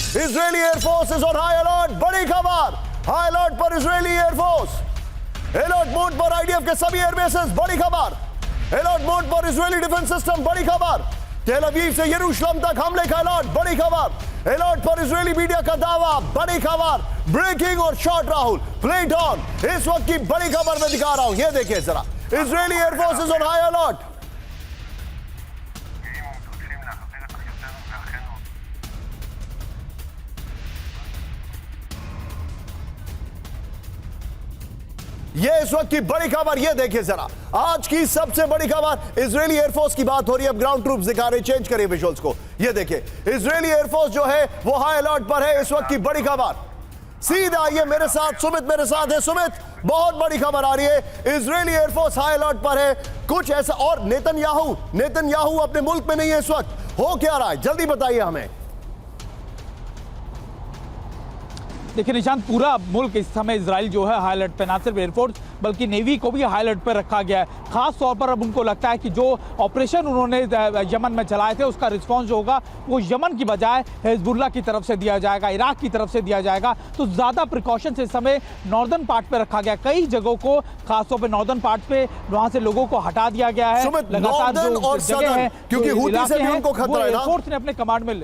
Israeli air force is on high alert. बड़ी खबर, high alert पर इजरायली एयरफोर्स। अलर्ट मोड पर आईडीएफ के सभी एयरबेसेस। बड़ी खबर, अलर्ट मोड पर इजरायली डिफेंस सिस्टम। बड़ी खबर, तेल अवीव से यरूशलेम तक हमले का अलर्ट। बड़ी खबर, अलर्ट पर इजरायली मीडिया का दावा। बड़ी खबर, ब्रेकिंग और शॉट राहुल प्लेट ऑन। इस वक्त की बड़ी खबर मैं दिखा रहा हूं, ये देखिए जरा, Israeli air force is on high alert. ये इस वक्त की बड़ी खबर, ये देखिए जरा, आज की सबसे बड़ी खबर। इजरायली एयरफोर्स की बात हो रही है। अब ग्राउंड ट्रूप्स दिखा रहे, चेंज करिए विजुअल्स को। ये देखिए, इजरायली एयरफोर्स जो है वो हाई अलर्ट पर है। इस वक्त की बड़ी खबर, सीधा आइए मेरे साथ, सुमित मेरे साथ है। सुमित, बहुत बड़ी खबर आ रही है, इजरायली एयरफोर्स हाई अलर्ट पर है। कुछ ऐसा, और नेतन्याहू अपने मुल्क में नहीं है इस वक्त। हो क्या रहा है, जल्दी बताइए हमें। देखिए निशांत, पूरा मुल्क इस समय इजराइल जो है हाई अलर्ट पे, ना सिर्फ एयरफोर्स बल्कि नेवी को भी हाई अलर्ट पे रखा गया है। खास तौर पर अब उनको लगता है कि जो ऑपरेशन उन्होंने यमन में चलाए थे उसका रिस्पांस जो होगा वो यमन की बजाय हिजबुल्लाह की तरफ से दिया जाएगा, इराक की तरफ से दिया जाएगा। तो ज़्यादा प्रिकॉशन इस समय नॉर्दर्न पार्ट पे रखा गया। कई जगहों को, खासतौर पर नॉर्दर्न पार्ट पे, वहां से लोगों को हटा दिया गया है। लगातार जो जगह है, क्योंकि हुती से भी उनको खतरा है ना, एयरफोर्स ने अपने कमांड में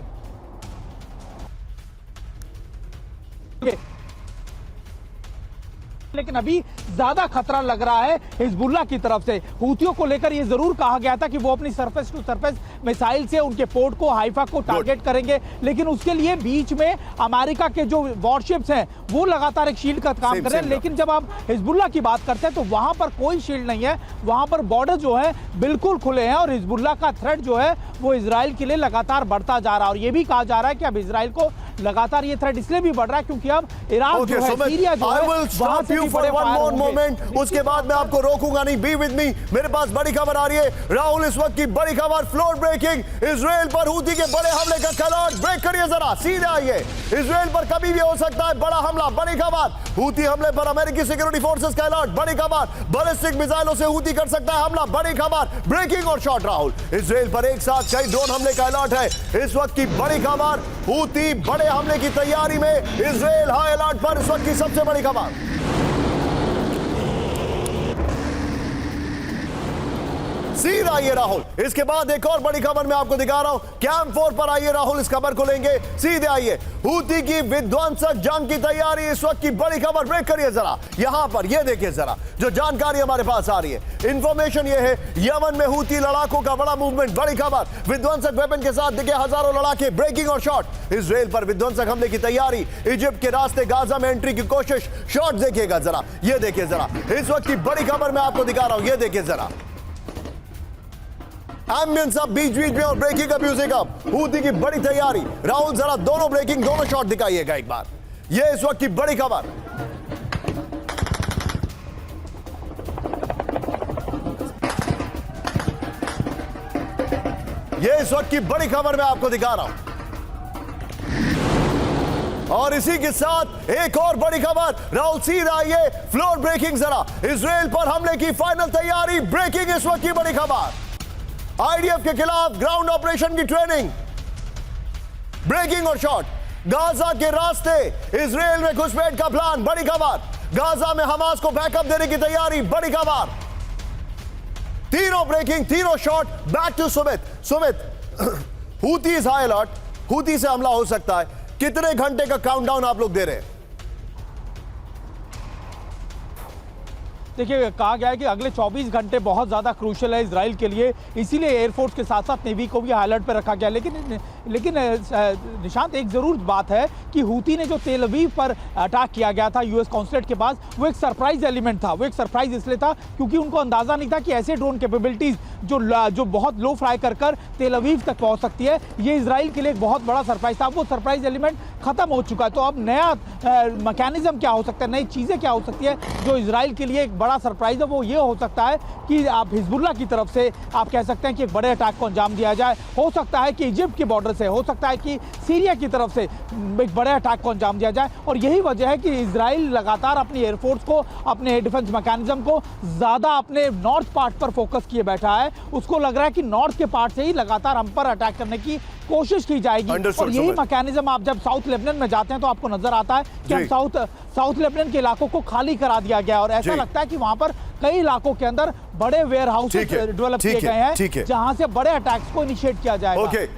लेकिन अभी ज्यादा खतरा लग रहा है हिजबुल्लाह की तरफ से। हूतियों को लेकर यह जरूर कहा गया था कि वो अपनी सरफेस टू सरफेस मिसाइल से उनके पोर्ट को, हाइफा को टारगेट करेंगे, लेकिन उसके लिए बीच में अमेरिका के जो वॉरशिप्स हैं वो लगातार एक शील्ड का काम कर रहे हैं। लेकिन जब आप हिजबुल्लाह की बात करते हैं तो वहां पर कोई शील्ड नहीं है, वहां पर बॉर्डर जो है बिल्कुल खुले हैं और हिजबुल्लाह का थ्रेट जो है वो इजराइल के लिए लगातार बढ़ता जा रहा है। और यह भी कहा जा रहा है कि अब इजराइल को लगातार ये थ्रेट इसलिए भी बढ़ रहा है क्योंकि अब इराक जो है, सीरिया जो है, वहां से भी बड़े फायर होंगे। उसके बाद मैं आपको रोकूंगा नहीं। बी विद मी, मेरे पास बड़ी खबर आ रही है राहुल। इस वक्त की बड़ी खबर, फ्लोर ब्रेकिंग, इजराइल पर हूती के बड़े हमले का अलर्ट। ब्रेक करिए जरा, सीधे आइए। इजराइल पर कभी भी हो सकता है बड़ा हमला। बड़ी खबर, हूती हमले पर अमेरिकी सिक्योरिटी फोर्सेस का अलर्ट। बड़ी खबर, बैलिस्टिक मिसाइलों से हूती कर सकता है हमला। बड़ी खबर, ब्रेकिंग और शॉट राहुल। इजराइल पर एक साथ कई ड्रोन हमले का अलर्ट है। इस वक्त की बड़ी खबर, हूती बड़े हमले की तैयारी में, इजराइल हाई अलर्ट पर। इस वक्त की सबसे बड़ी खबर, सीधा आइए राहुल। इसके बाद एक और बड़ी खबर मैं आपको दिखा रहा हूं। कैंप 4 पर आइए राहुल, इस खबर को लेंगे। सीधे आइए, हूती की विध्वंसक जंग की तैयारी, इस वक्त की बड़ी खबर। ब्रेक करिए जरा, यहां पर ये देखिए जरा, जो जानकारी हमारे पास आ रही है। इंफॉर्मेशन ये है, यमन में हूती लड़ाकों का बड़ा मूवमेंट। बड़ी खबर, विध्वंसक वेपन के साथ दिखे हजारों लड़ाके। ब्रेकिंग और शॉट, इजराइल पर विध्वंसक हमले की तैयारी। इजिप्ट के रास्ते गाजा में एंट्री की कोशिश। शॉट देखिएगा जरा, ये देखिए जरा, इस वक्त की बड़ी खबर मैं आपको दिखा रहा हूं। ये देखिए जरा, एम्बियंस अब बीच बीच में और ब्रेकिंग का म्यूजिक अब। हूती की बड़ी तैयारी। राहुल जरा दोनों ब्रेकिंग, दोनों शॉट दिखाइएगा एक बार। ये इस वक्त की बड़ी खबर, ये इस वक्त की बड़ी खबर मैं आपको दिखा रहा हूं। और इसी के साथ एक और बड़ी खबर, राहुल सीधा आइए, फ्लोर ब्रेकिंग जरा, इजराइल पर हमले की फाइनल तैयारी। ब्रेकिंग इस वक्त की बड़ी खबर, आईडीएफ के खिलाफ ग्राउंड ऑपरेशन की ट्रेनिंग। ब्रेकिंग और शॉट, गाजा के रास्ते इजराइल में घुसपैठ का प्लान। बड़ी खबर, गाजा में हमास को बैकअप देने की तैयारी। बड़ी खबर, तीनों ब्रेकिंग, तीनों shot. Back to Sumit, Houthi is high alert, Houthi से हमला हो सकता है। कितने घंटे का काउंटडाउन आप लोग दे रहे हैं? देखिए, कहा गया है कि अगले 24 घंटे बहुत ज़्यादा क्रूशल है इजराइल के लिए, इसीलिए एयरफोर्स के साथ साथ नेवी को भी हाई अलर्ट पर रखा गया। लेकिन निशांत, एक ज़रूर बात है कि हूती ने जो तेल अवीव पर अटैक किया गया था यूएस कॉन्सुलेट के पास, वो एक सरप्राइज एलिमेंट था। वो एक सरप्राइज इसलिए था क्योंकि उनको अंदाज़ा नहीं था कि ऐसे ड्रोन कैपेबिलिटीज़ जो बहुत लो फ्लाई कर तेल अवीव तक पहुँच सकती है, ये इजराइल के लिए एक बहुत बड़ा सरप्राइज था। वो सरप्राइज एलिमेंट खत्म हो चुका है। तो अब नया मैकेनिज्म क्या हो सकता है, नई चीज़ें क्या हो सकती है जो इजराइल के लिए एक बड़ा सरप्राइज है वो ये हो सकता है कि आप हिजबुल्लाह की तरफ से आप कह सकते हैं कि एक बड़े अटैक को अंजाम दिया जाए। हो सकता है कि इजिप्ट के बॉर्डर से, हो सकता है कि सीरिया की तरफ से एक बड़े अटैक को अंजाम दिया जाए। और यही वजह है कि इजराइल लगातार अपनी एयरफोर्स को, अपने डिफेंस मैकेनिज्म को ज़्यादा अपने नॉर्थ पार्ट पर फोकस किए बैठा है। उसको लग रहा है कि नॉर्थ के पार्ट से ही लगातार हम पर अटैक करने की कोशिश की जाएगी। और यही मैकेनिज्म आप जब साउथ लेबनान में जाते हैं तो आपको नजर आता है कि हम साउथ लेबनान के इलाकों को खाली करा दिया गया और ऐसा लगता है कि वहां पर कई इलाकों के अंदर बड़े वेयर हाउस डेवलप किए गए हैं जहां से बड़े अटैक्स को इनिशिएट किया जाएगा।